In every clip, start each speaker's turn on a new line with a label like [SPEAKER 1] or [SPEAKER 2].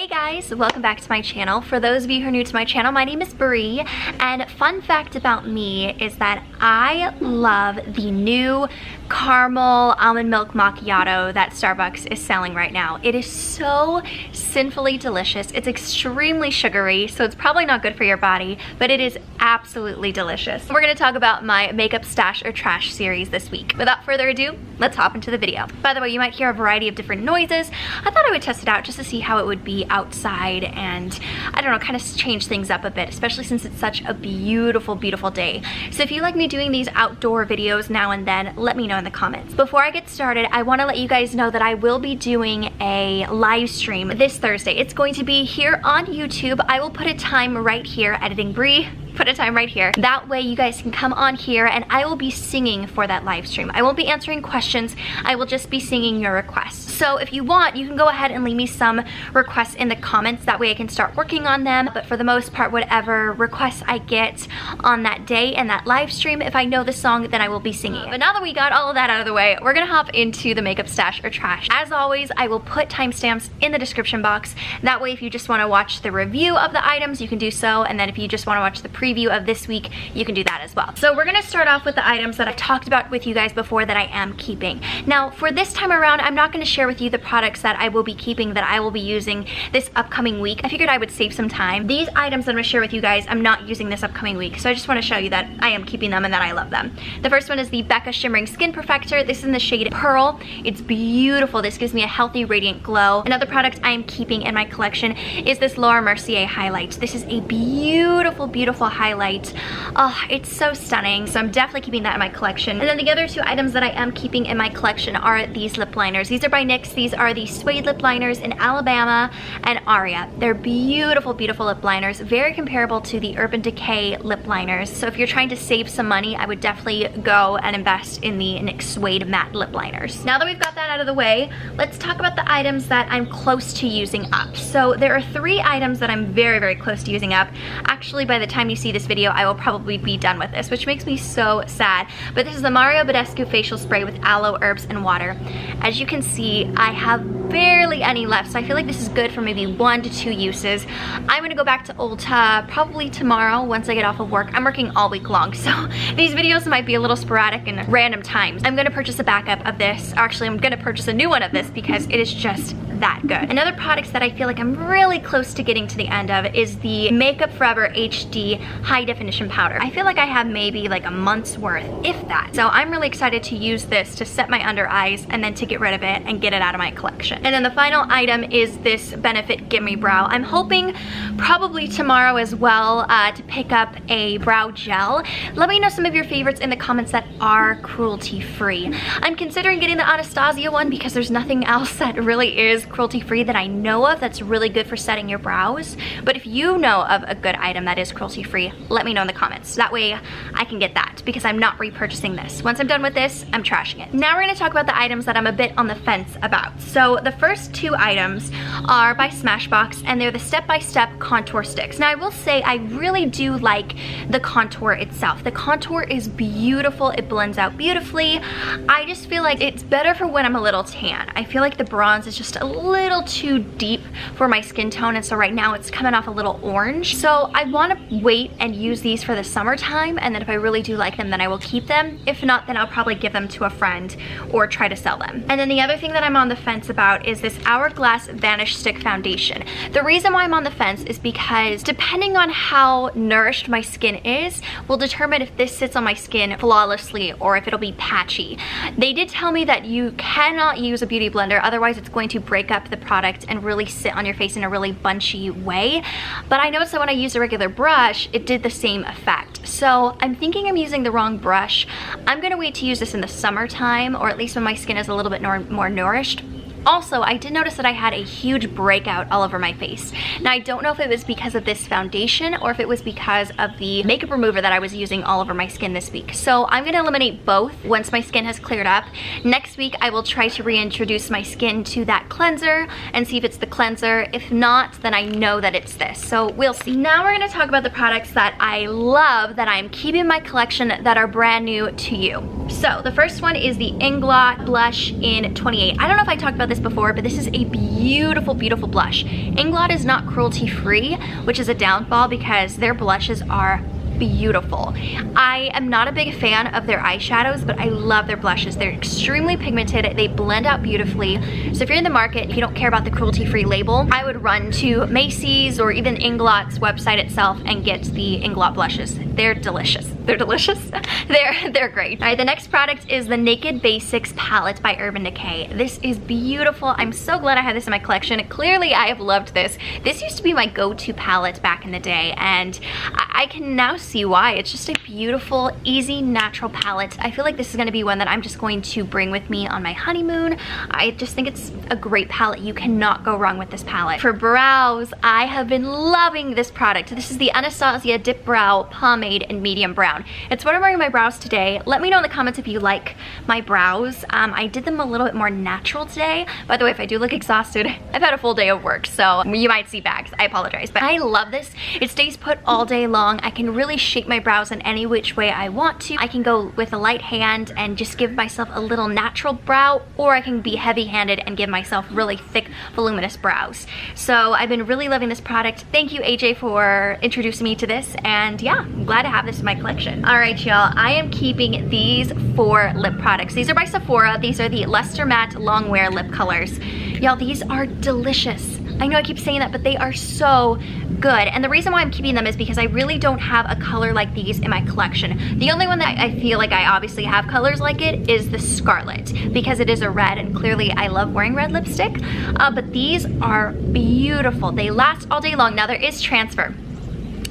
[SPEAKER 1] guys, welcome back to my channel. For those of you who are new to my channel, my name is Brie, and fun fact about me is that I love the new caramel almond milk macchiato that Starbucks is selling right now. It is so sinfully delicious. It's extremely sugary, so it's probably not good for your body, but it is absolutely delicious. We're gonna talk about my makeup stash or trash series this week. Without further ado, let's hop into the video. By the way, you might hear a variety of different noises. I thought I would test it out just to see how it would be outside and, I don't know, kind of change things up a bit, especially since it's such a beautiful, beautiful day. So if you like me doing these outdoor videos now and then, let me know in the comments. Before I get started, I want to let you guys know that I will be doing a live stream this Thursday. It's going to be here on YouTube. I will put a time right here, editing Brie. Put a time right here. That way you guys can come on here and I will be singing for that live stream. I won't be answering questions. I will just be singing your requests. So if you want, you can go ahead and leave me some requests in the comments. That way I can start working on them. But for the most part, whatever requests I get on that day and that live stream, if I know the song, then I will be singing it. But now that we got all of that out of the way, we're gonna hop into the makeup stash or trash. As always, I will put timestamps in the description box. That way if you just wanna watch the review of the items, you can do so. And then if you just wanna watch the preview of this week, you can do that as well. So we're gonna start off with the items that I've talked about with you guys before that I am keeping. Now for this time around, I'm not gonna share with you the products that I will be keeping, that I will be using this upcoming week. I figured I would save some time. These items that I'm gonna share with you guys, I'm not using this upcoming week. So I just wanna show you that I am keeping them and that I love them. The first one is the Becca Shimmering Skin Perfector. This is in the shade Pearl. It's beautiful. This gives me a healthy, radiant glow. Another product I am keeping in my collection is this Laura Mercier highlight. This is a beautiful, beautiful highlight. Oh, it's so stunning. So I'm definitely keeping that in my collection. And then the other two items that I am keeping in my collection are these lip liners. These are by NYX. These are the suede lip liners in Alabama and Aria. They're beautiful, beautiful lip liners. Very comparable to the Urban Decay lip liners. So if you're trying to save some money, I would definitely go and invest in the NYX suede matte lip liners. Now that we've got that out of the way, let's talk about the items that I'm close to using up. So there are 3 items that I'm very, very close to using up. Actually, by the time you see this video, I will probably be done with this, which makes me so sad. But this is the Mario Badescu facial spray with aloe, herbs, and water. As you can see, I have barely any left, so I feel like this is good for maybe 1 to 2 uses. I'm gonna go back to Ulta probably tomorrow once I get off of work. I'm working all week long, so these videos might be a little sporadic and random times. I'm gonna purchase a backup of this. Actually, I'm gonna purchase a new one of this because it is just that good. Another product that I feel like I'm really close to getting to the end of is the Makeup Forever HD High Definition Powder. I feel like I have maybe like a month's worth, if that. So I'm really excited to use this to set my under eyes and then to get rid of it and get it out of my collection. And then the final item is this Benefit Gimme Brow. I'm hoping probably tomorrow as well to pick up a brow gel. Let me know some of your favorites in the comments that are cruelty-free. I'm considering getting the Anastasia one because there's nothing else that really is cruelty-free that I know of that's really good for setting your brows. But if you know of a good item that is cruelty-free, let me know in the comments. That way I can get that because I'm not repurchasing this. Once I'm done with this, I'm trashing it. Now we're gonna talk about the items that I'm a bit on the fence about. So the first 2 items are by Smashbox and they're the step-by-step contour sticks. Now I will say I really do like the contour itself. The contour is beautiful. It blends out beautifully. I just feel like it's better for when I'm a little tan. I feel like the bronze is just a little too deep for my skin tone, and so right now it's coming off a little orange. So I want to wait and use these for the summertime, and then if I really do like them, then I will keep them. If not, then I'll probably give them to a friend or try to sell them. And then the other thing that I'm on the fence about is this Hourglass Vanish Stick Foundation. The reason why I'm on the fence is because depending on how nourished my skin is will determine if this sits on my skin flawlessly or if it'll be patchy. They did tell me that you cannot use a beauty blender, otherwise it's going to break up the product and really sit on your face in a really bunchy way. But I noticed that when I used a regular brush, it did the same effect. So I'm thinking I'm using the wrong brush. I'm gonna wait to use this in the summertime, or at least when my skin is a little bit more nourished. Also, I did notice that I had a huge breakout all over my face. Now, I don't know if it was because of this foundation or if it was because of the makeup remover that I was using all over my skin this week. So I'm gonna eliminate both once my skin has cleared up. Next week, I will try to reintroduce my skin to that cleanser and see if it's the cleanser. If not, then I know that it's this. So we'll see. Now we're gonna talk about the products that I love that I'm keeping in my collection that are brand new to you. So the first one is the Inglot Blush in 28. I don't know if I talked about about this before, but this is a beautiful, beautiful blush. Inglot is not cruelty-free, which is a downfall because their blushes are beautiful. I am not a big fan of their eyeshadows, but I love their blushes. They're extremely pigmented. They blend out beautifully. So if you're in the market, if you don't care about the cruelty-free label, I would run to Macy's or even Inglot's website itself and get the Inglot blushes. They're delicious. They're delicious. They're great. All right, the next product is the Naked Basics palette by Urban Decay. This is beautiful. I'm so glad I have this in my collection. Clearly, I have loved this. This used to be my go-to palette back in the day, and I can now see why. It's just a beautiful, easy, natural palette. I feel like this is going to be one that I'm just going to bring with me on my honeymoon. I just think it's a great palette. You cannot go wrong with this palette. For brows, I have been loving this product. This is the Anastasia Dipbrow Pomade in Medium Brown. It's what I'm wearing on my brows today. Let me know in the comments if you like my brows. I did them a little bit more natural today. By the way, if I do look exhausted, I've had a full day of work, so you might see bags. I apologize, but I love this. It stays put all day long. I can really shape my brows in any which way I want to. I can go with a light hand and just give myself a little natural brow, or I can be heavy-handed and give myself really thick, voluminous brows. So I've been really loving this product. Thank you, AJ, for introducing me to this, and yeah, I'm glad to have this in my collection. All right, y'all, I am keeping these 4 lip products. These are by Sephora. These are the Luster Matte Long Wear lip colors. Y'all, these are delicious. I know I keep saying that, but they are so good. And the reason why I'm keeping them is because I really don't have a color like these in my collection. The only one that I feel like I obviously have colors like it is the Scarlet, because it is a red, and clearly I love wearing red lipstick. But these are beautiful. They last all day long. Now there is transfer.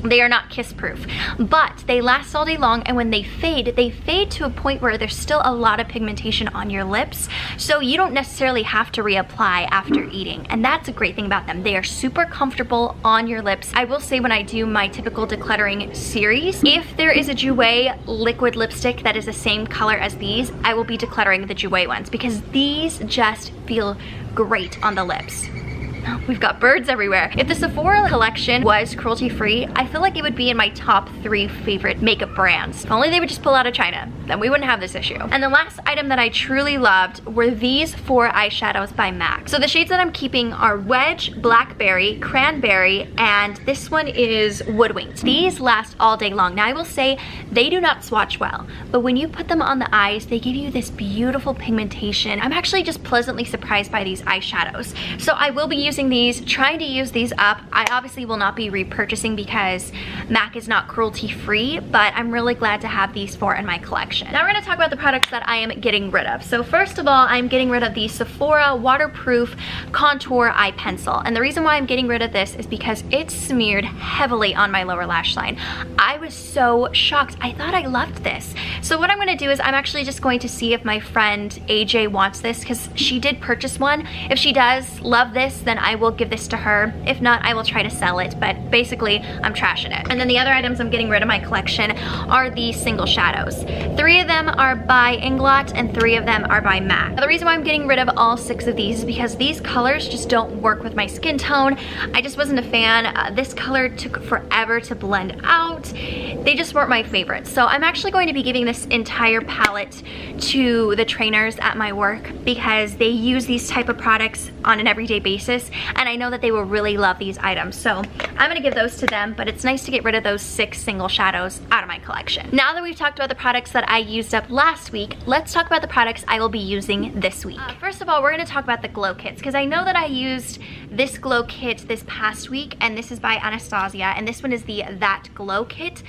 [SPEAKER 1] They are not kiss proof, but they last all day long, and when they fade to a point where there's still a lot of pigmentation on your lips, so you don't necessarily have to reapply after eating, and that's a great thing about them. They are super comfortable on your lips. I will say, when I do my typical decluttering series, if there is a Jouer liquid lipstick that is the same color as these, I will be decluttering the Jouer ones because these just feel great on the lips. We've got birds everywhere. If the Sephora collection was cruelty-free, I feel like it would be in my top 3 favorite makeup brands. If only they would just pull out of China, then we wouldn't have this issue. And the last item that I truly loved were these 4 eyeshadows by MAC. So the shades that I'm keeping are Wedge, Blackberry, Cranberry, and this one is Woodwinked. These last all day long. Now I will say they do not swatch well, but when you put them on the eyes, they give you this beautiful pigmentation. I'm actually just pleasantly surprised by these eyeshadows. So I will be using these, trying to use these up. I obviously will not be repurchasing because MAC is not cruelty free, but I'm really glad to have these 4 in my collection. Now we're going to talk about the products that I am getting rid of. So first of all, I'm getting rid of the Sephora Waterproof Contour Eye Pencil. And the reason why I'm getting rid of this is because it's smeared heavily on my lower lash line. I was so shocked. I thought I loved this. So what I'm going to do is I'm actually just going to see if my friend AJ wants this, because she did purchase one. If she does love this, then I will give this to her. If not, I will try to sell it, but basically I'm trashing it. And then the other items I'm getting rid of my collection are the single shadows. 3 of them are by Inglot and 3 of them are by MAC. Now, the reason why I'm getting rid of all 6 of these is because these colors just don't work with my skin tone. I just wasn't a fan. This color took forever to blend out. They just weren't my favorites. So I'm actually going to be giving this entire palette to the trainers at my work because they use these type of products on an everyday basis, and I know that they will really love these items. So I'm gonna give those to them, but it's nice to get rid of those 6 single shadows out of my collection. Now that we've talked about the products that I used up last week, let's talk about the products I will be using this week. First of all, we're gonna talk about the glow kits, because I know that I used this glow kit this past week, and this is by Anastasia, and this one is the That Glow Kit.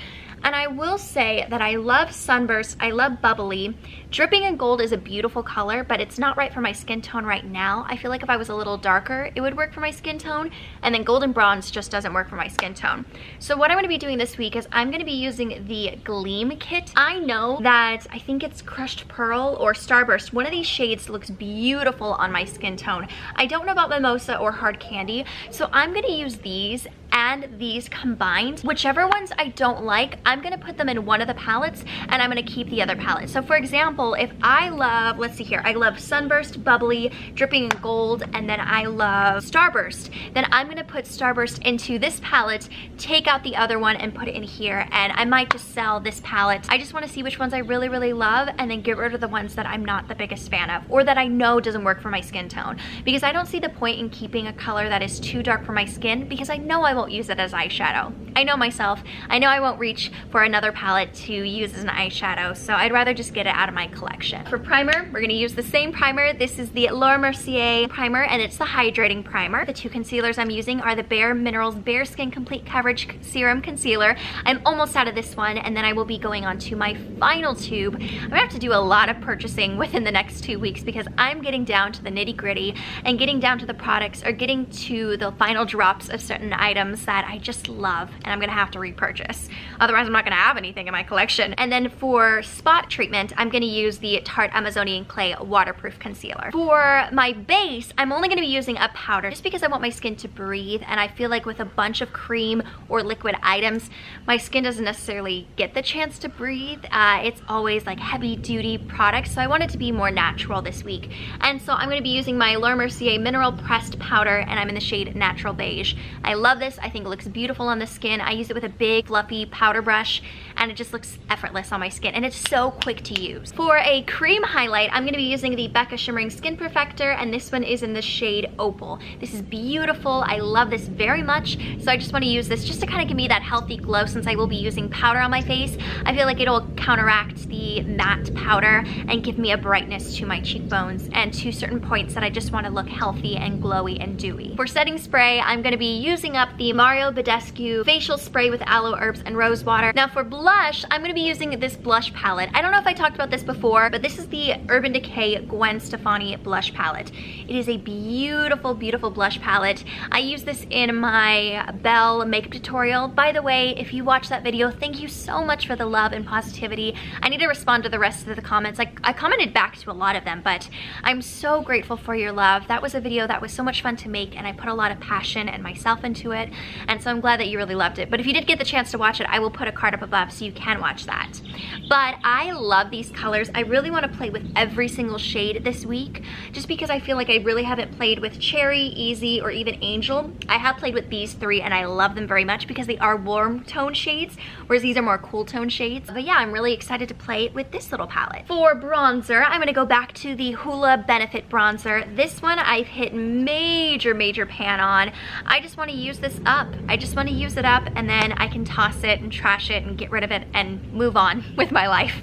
[SPEAKER 1] And I will say that I love Sunburst, I love Bubbly. Dripping in Gold is a beautiful color, but it's not right for my skin tone right now. I feel like if I was a little darker, it would work for my skin tone, and then Golden Bronze just doesn't work for my skin tone. So what I'm gonna be doing this week is I'm gonna be using the Gleam Kit. I know that, I think it's Crushed Pearl or Starburst. One of these shades looks beautiful on my skin tone. I don't know about Mimosa or Hard Candy, so I'm gonna use these and these combined. Whichever ones I don't like, I'm gonna put them in one of the palettes and I'm gonna keep the other palette. So for example, if I love, let's see here, I love Sunburst, Bubbly, Dripping in Gold, and then I love Starburst, then I'm gonna put Starburst into this palette, take out the other one and put it in here, and I might just sell this palette. I just wanna see which ones I really, really love and then get rid of the ones that I'm not the biggest fan of or that I know doesn't work for my skin tone, because I don't see the point in keeping a color that is too dark for my skin because I know I won't use it as eyeshadow. I know myself. I know I won't reach for another palette to use as an eyeshadow, so I'd rather just get it out of my collection. For primer, we're gonna use the same primer. This is the Laura Mercier primer, and it's the hydrating primer. The two concealers I'm using are the Bare Minerals BareSkin Complete Coverage Serum Concealer. I'm almost out of this one, and then I will be going on to my final tube. I'm gonna have to do a lot of purchasing within the next 2 weeks because I'm getting down to the nitty-gritty and getting down to the products or getting to the final drops of certain items that I just love, and I'm gonna have to repurchase. Otherwise, I'm not gonna have anything in my collection. And then for spot treatment, I'm gonna use the Tarte Amazonian Clay Waterproof Concealer. For my base, I'm only gonna be using a powder just because I want my skin to breathe, and I feel like with a bunch of cream or liquid items, my skin doesn't necessarily get the chance to breathe. It's always like heavy duty products, so I want it to be more natural this week. And so I'm gonna be using my Laura Mercier Mineral Pressed Powder, and I'm in the shade Natural Beige. I love this. I think it looks beautiful on the skin. I use it with a big fluffy powder brush, and it just looks effortless on my skin, and it's so quick to use. For a cream highlight, I'm gonna be using the Becca Shimmering Skin Perfector, and this one is in the shade Opal. This is beautiful. I love this very much, so I just wanna use this just to kind of give me that healthy glow since I will be using powder on my face. I feel like it'll counteract the matte powder and give me a brightness to my cheekbones and to certain points that I just wanna look healthy and glowy and dewy. For setting spray, I'm gonna be using up the Mario Badescu Facial Spray with Aloe Herbs and Rose Water. Now for blush, I'm gonna be using this blush palette. I don't know if I talked about this before, but this is the Urban Decay Gwen Stefani blush palette. It is a beautiful, beautiful blush palette. I use this in my Belle makeup tutorial. By the way, if you watched that video, thank you so much for the love and positivity. I need to respond to the rest of the comments. I commented back to a lot of them, but I'm so grateful for your love. That was a video that was so much fun to make, and I put a lot of passion and myself into it, and so I'm glad that you really loved it. But if you did get the chance to watch it, I will put a card up above so you can watch that. But I love these colors. I really want to play with every single shade this week, just because I feel like I really haven't played with Cherry, Easy, or even Angel. I have played with these three, and I love them very much because they are warm tone shades, whereas these are more cool tone shades. But yeah, I'm really excited to play with this little palette. For bronzer, I'm gonna go back to the Hoola Benefit Bronzer. This one I've hit major pan on. I just want to use this up. I just want to use it up, and then I can toss it and trash it and get rid of it and move on with my life.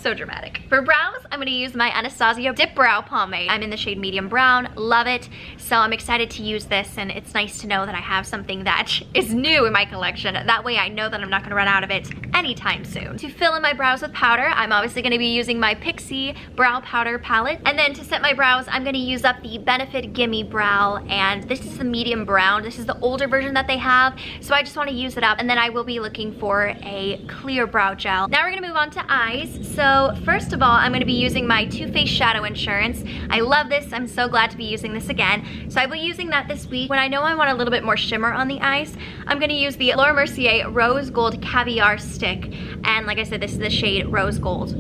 [SPEAKER 1] So dramatic. For brows, I'm gonna use my Anastasia Dipbrow pomade. I'm in the shade medium brown, love it. So I'm excited to use this, and it's nice to know that I have something that is new in my collection. That way I know that I'm not gonna run out of it anytime soon. To fill in my brows with powder, I'm obviously gonna be using my Pixie Brow Powder Palette. And then to set my brows, I'm gonna use up the Benefit Gimme Brow, and this is the medium brown. This is the older version that they have, so I just wanna use it up, and then I will be looking for a clear brow gel. Now we're gonna move on to eyes. So first of all, I'm gonna be using my Too Faced Shadow Insurance. I love this. I'm so glad to be using this again. So I will be using that this week. When I know I want a little bit more shimmer on the eyes, I'm gonna use the Laura Mercier Rose Gold Caviar Stick. And like I said, this is the shade Rose Gold.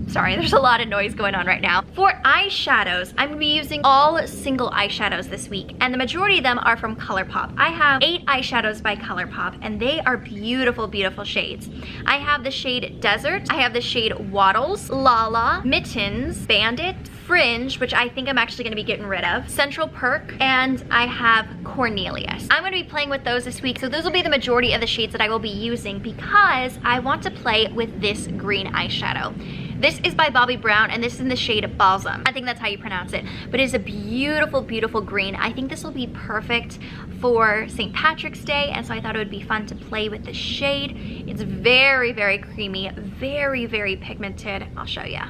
[SPEAKER 1] Sorry, there's a lot of noise going on right now. For eyeshadows, I'm gonna be using all single eyeshadows this week, and the majority of them are from ColourPop. I have 8 eyeshadows by ColourPop, and they are beautiful, beautiful shades. I have the shade Desert, I have the shade Waddles, Lala, Mittens, Bandit, Fringe, which I think I'm actually gonna be getting rid of, Central Perk, and I have Cornelius. I'm gonna be playing with those this week, so those will be the majority of the shades that I will be using because I want to play with this green eyeshadow. This is by Bobbi Brown, and this is in the shade Balsam. I think that's how you pronounce it. But it is a beautiful, beautiful green. I think this will be perfect for St. Patrick's Day, and so I thought it would be fun to play with this shade. It's very, very creamy, very, very pigmented. I'll show you.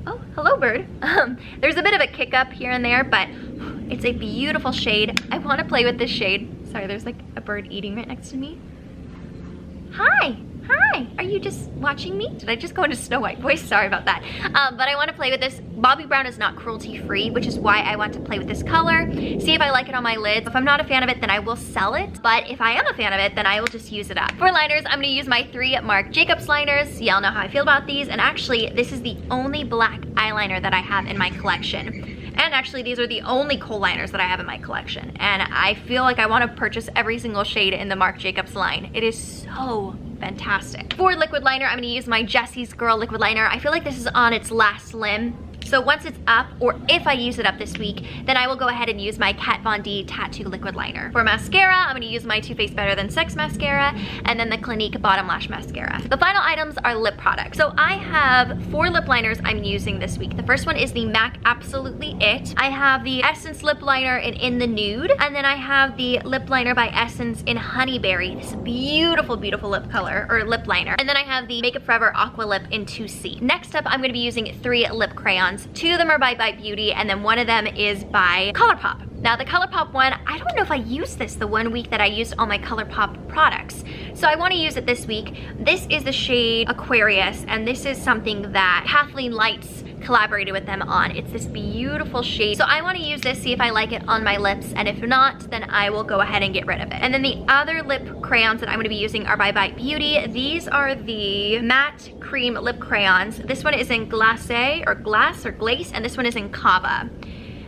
[SPEAKER 1] Oh, hello, bird. There's a bit of a kick up here and there, but it's a beautiful shade. I want to play with this shade. Sorry, there's like a bird eating right next to me. Hi. Hi. Hi, are you just watching me? Did I just go into Snow White voice? Sorry about that. But I want to play with this. Bobbi Brown is not cruelty free, which is why I want to play with this color. See if I like it on my lids. If I'm not a fan of it, then I will sell it. But if I am a fan of it, then I will just use it up. For liners, I'm gonna use my 3 Marc Jacobs liners. Y'all know how I feel about these. And actually, this is the only black eyeliner that I have in my collection. And actually, these are the only kohl liners that I have in my collection. And I feel like I want to purchase every single shade in the Marc Jacobs line. It is so fantastic. For liquid liner, I'm gonna use my Jessie's Girl liquid liner. I feel like this is on its last limb. So once it's up, or if I use it up this week, then I will go ahead and use my Kat Von D Tattoo Liquid Liner. For mascara, I'm gonna use my Too Faced Better Than Sex mascara, and then the Clinique Bottom Lash Mascara. The final items are lip products. So I have 4 lip liners I'm using this week. The first one is the MAC Absolutely It. I have the Essence Lip Liner in the Nude, and then I have the lip liner by Essence in Honeyberry. This beautiful, beautiful lip color, or lip liner. And then I have the Makeup Forever Aqua Lip in 2C. Next up, I'm gonna be using 3 lip crayons. 2 of them are by Bite Beauty, and then 1 of them is by ColourPop. Now the ColourPop one, I don't know if I used this the one week that I used all my ColourPop products. So I want to use it this week. This is the shade Aquarius, and this is something that Kathleen Lights collaborated with them on. It's this beautiful shade. So I want to use this, see if I like it on my lips, and if not, then I will go ahead and get rid of it. And then the other lip crayons that I'm going to be using are by Bite Beauty. These are the matte cream lip crayons. This one is in Glace, or Glace, and this one is in Cava.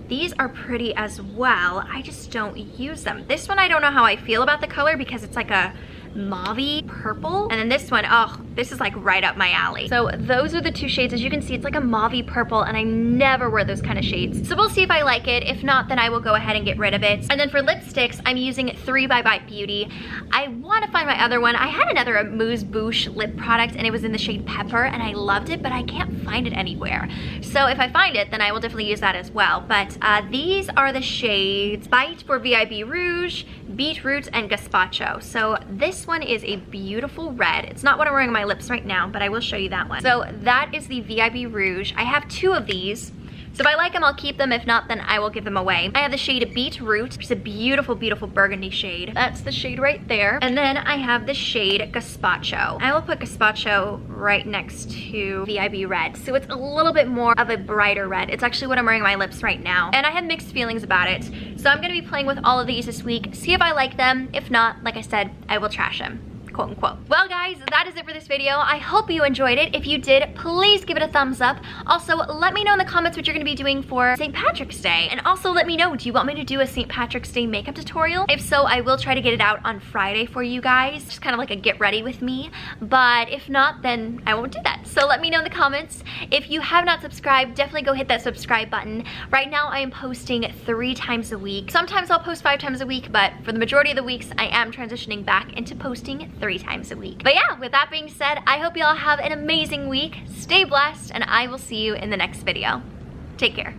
[SPEAKER 1] These are pretty as well. I just don't use them. This one, I don't know how I feel about the color because it's like a mauve purple, and then this one, oh, this is like right up my alley. So those are the 2 shades. As you can see, it's like a mauve purple, and I never wear those kind of shades. So we'll see if I like it. If not, then I will go ahead and get rid of it. And then for lipsticks, I'm using 3 by Bite Beauty. I want to find my other one. I had another Amuse Bouche lip product, and it was in the shade Pepper, and I loved it, but I can't find it anywhere. So if I find it, then I will definitely use that as well. But these are the shades Bite for VIB Rouge, Beetroot, and Gazpacho. So this one is a beautiful red. It's not what I'm wearing on my lips right now, but I will show you that one. So that is the VIB Rouge. I have 2 of these. So if I like them, I'll keep them. If not, then I will give them away. I have the shade Beetroot, which is a beautiful, beautiful burgundy shade. That's the shade right there. And then I have the shade Gazpacho. I will put Gazpacho right next to VIB Red. So it's a little bit more of a brighter red. It's actually what I'm wearing on my lips right now. And I have mixed feelings about it. So I'm gonna be playing with all of these this week, see if I like them. If not, like I said, I will trash them. Quote unquote. Well guys, that is it for this video. I hope you enjoyed it. If you did, please give it a thumbs up. Also, let me know in the comments what you're gonna be doing for St. Patrick's Day. And also let me know, do you want me to do a St. Patrick's Day makeup tutorial? If so, I will try to get it out on Friday for you guys. Just kind of like a get ready with me. But if not, then I won't do that. So let me know in the comments. If you have not subscribed, definitely go hit that subscribe button. Right now I am posting 3 times a week. Sometimes I'll post 5 times a week, but for the majority of the weeks, I am transitioning back into posting 3 times a week. But yeah, with that being said, I hope you all have an amazing week. Stay blessed, and I will see you in the next video. Take care.